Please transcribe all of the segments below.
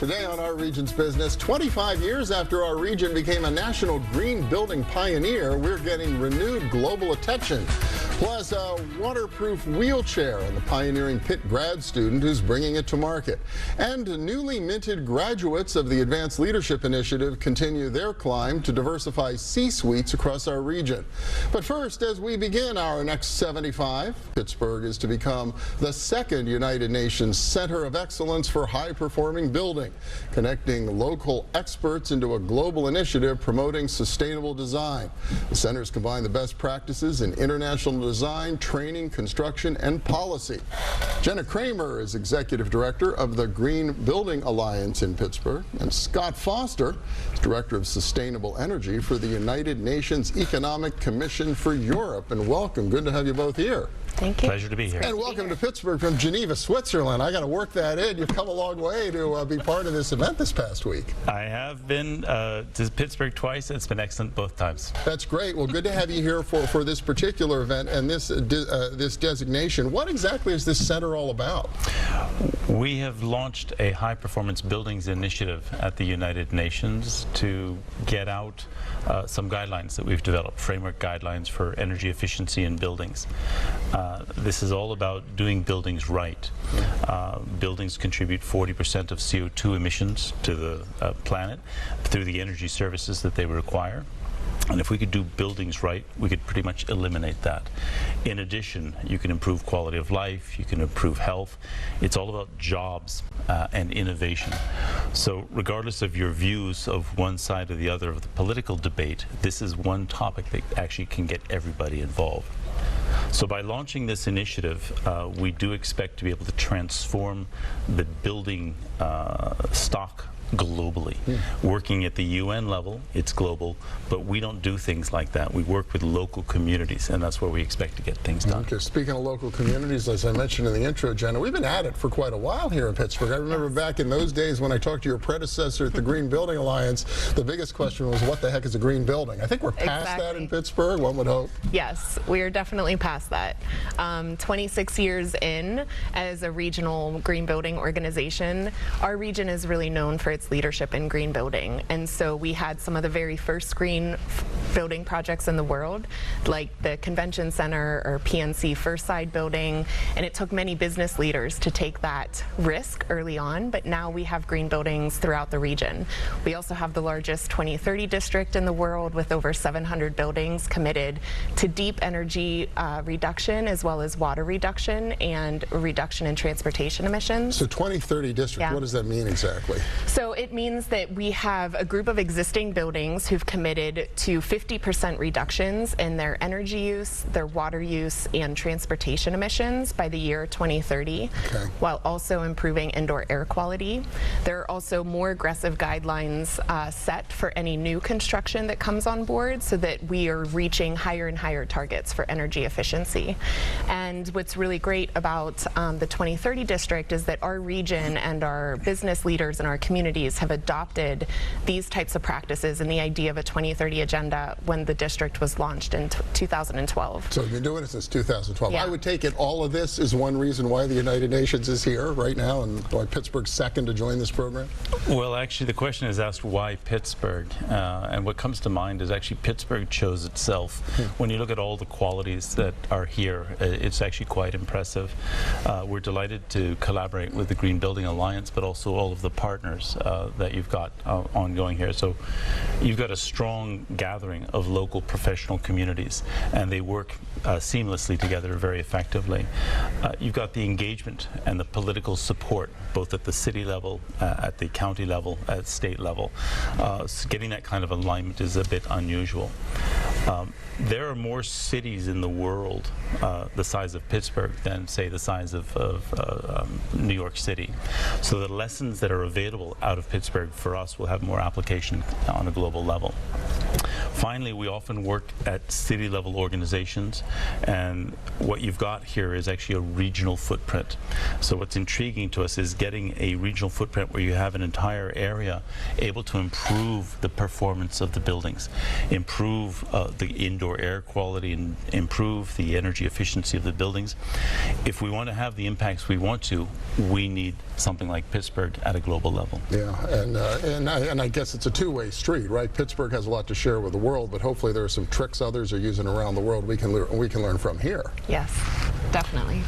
Today on Our Region's Business, 25 years after our region became a national green building pioneer, we're getting renewed global attention. Plus, a waterproof wheelchair and the pioneering Pitt grad student who's bringing it to market. And newly minted graduates of the Advanced Leadership Initiative continue their climb to diversify C-suites across our region. But first, as we begin our next 75, Pittsburgh is to become the second United Nations Center of Excellence for High-Performing Building, connecting local experts into a global initiative promoting sustainable design. The centers combine the best practices in international design, training, construction, and policy. Jenna Cramer is Executive Director of the Green Building Alliance in Pittsburgh, and Scott Foster is Director of Sustainable Energy for the United Nations Economic Commission for Europe. And welcome. Good to have you both here. Thank you. Pleasure to be here. And welcome to Pittsburgh from Geneva, Switzerland. I got to work that in. You've come a long way to be part of this event this past week. I have been to Pittsburgh twice. It's been excellent both times. That's great. Well, good to have you here for this particular event and this designation. What exactly is this center all about? We have launched a high-performance buildings initiative at the United Nations to get out some guidelines that we've developed, framework guidelines for energy efficiency in buildings. This is all about doing buildings right. Buildings contribute 40% of CO2 emissions to the planet through the energy services that they require. And if we could do buildings right, we could pretty much eliminate that. In addition, you can improve quality of life, you can improve health. It's all about jobs and innovation. So regardless of your views of one side or the other of the political debate, this is one topic that actually can get everybody involved. So by launching this initiative, we do expect to be able to transform the building stock globally. Working at the UN level, it's global, but we don't do things like that. We work with local communities, and that's where we expect to get things done. Okay, speaking of local communities, as I mentioned in the intro, Jenna, we've been at it for quite a while here in Pittsburgh. I remember back in those days when I talked to your predecessor at the Green Building Alliance, the biggest question was, what the heck is a green building? I think we're past that in Pittsburgh, one would hope. Yes, we are definitely past that. 26 years in as a regional green building organization, our region is really known for its leadership in green building, and so we had some of the very first green building projects in the world, like the Convention Center or PNC First Side building, and it took many business leaders to take that risk early on, but now we have green buildings throughout the region. We also have the largest 2030 district in the world with over 700 buildings committed to deep energy reduction as well as water reduction and reduction in transportation emissions. So 2030 district, What does that mean exactly? So it means that we have a group of existing buildings who've committed to 50% reductions in their energy use, their water use, and transportation emissions by the year 2030, while also improving indoor air quality. There are also more aggressive guidelines set for any new construction that comes on board so that we are reaching higher and higher targets for energy efficiency. And what's really great about the 2030 district is that our region and our business leaders and our communities have adopted these types of practices and the idea of a 2030 agenda when the district was launched in 2012. So you've been doing it since 2012. Yeah. I would take it all of this is one reason why the United Nations is here right now and why Pittsburgh's second to join this program? Well, actually the question is asked why Pittsburgh, and what comes to mind is actually Pittsburgh chose itself. When you look at all the qualities that are here, it's actually quite impressive. We're delighted to collaborate with the Green Building Alliance, but also all of the partners that you've got ongoing here. So you've got a strong gathering of local professional communities, and they work seamlessly together very effectively. You've got the engagement and the political support both at the city level, at the county level, at state level. So getting that kind of alignment is a bit unusual. There are more cities in the world the size of Pittsburgh than, say, the size of New York City. So the lessons that are available out of Pittsburgh for us will have more application on a global level. Finally, we often work at city-level organizations, and what you've got here is actually a regional footprint. So what's intriguing to us is getting a regional footprint where you have an entire area able to improve the performance of the buildings, improve the indoor air quality, and improve the energy efficiency of the buildings. If we want to have the impacts we want to, we need something like Pittsburgh at a global level. Yeah, and I guess it's a two-way street, right? Pittsburgh has a lot to share with the world, but hopefully there are some tricks others are using around the world we can learn from here. Yes, definitely.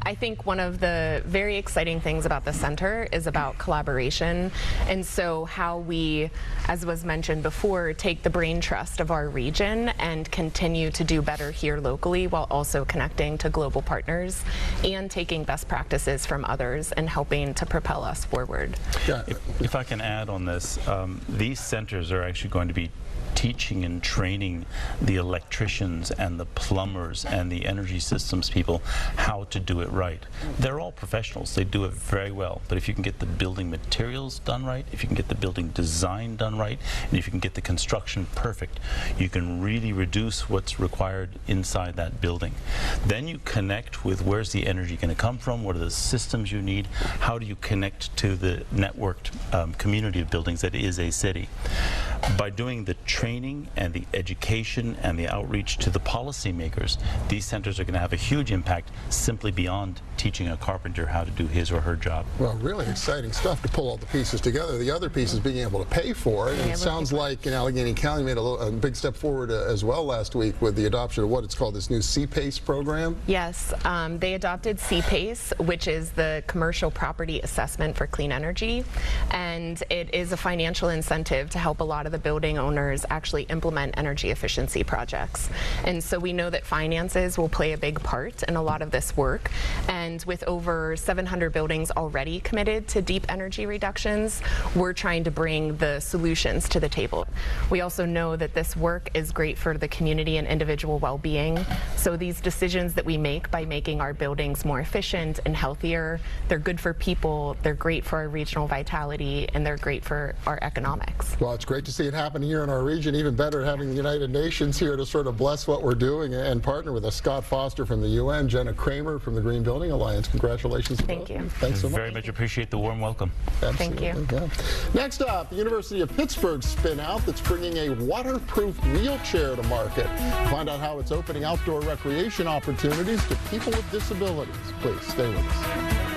I think one of the very exciting things about the center is about collaboration, and so how we, as was mentioned before, take the brain trust of our region and continue to do better here locally while also connecting to global partners and taking best practices from others and helping to propel us forward. Yeah. If I can add on this, these centers are actually going to be teaching and training the electricians and the plumbers and the energy systems people how to do it right. They're all professionals. They do it very well. But if you can get the building materials done right, if you can get the building design done right, and if you can get the construction perfect, you can really reduce what's required inside that building. Then you connect with where's the energy going to come from, what are the systems you need, how do you connect to the networked community of buildings that is a city. By doing the training and the education and the outreach to the policymakers, these centers are going to have a huge impact simply beyond teaching a carpenter how to do his or her job. Well, really exciting stuff to pull all the pieces together. The other piece is being able to pay for it. And it sounds like in Allegheny County made a big step forward as well last week with the adoption of what it's called this new CPACE program. Yes, they adopted CPACE, which is the Commercial Property Assessment for Clean Energy, and it is a financial incentive to help a lot of the building owners actually implement energy efficiency projects. And so we know that finances will play a big part in a lot of this work, and with over 700 buildings already committed to deep energy reductions, we're trying to bring the solutions to the table. We also know that this work is great for the community and individual well-being, so these decisions that we make by making our buildings more efficient and healthier, they're good for people, they're great for our regional vitality, and they're great for our economics. Well, it's great to see it happen here in our region. Even better having the United Nations here to sort of bless what we're doing and partner with us. Scott Foster from the UN, Jenna Cramer from the Green Building Alliance. Congratulations. Thank you. Thanks so much. Very much appreciate the warm welcome. Absolutely. Thank you. Yeah. Next up, the University of Pittsburgh spin out that's bringing a waterproof wheelchair to market. Find out how it's opening outdoor recreation opportunities to people with disabilities. Please stay with us.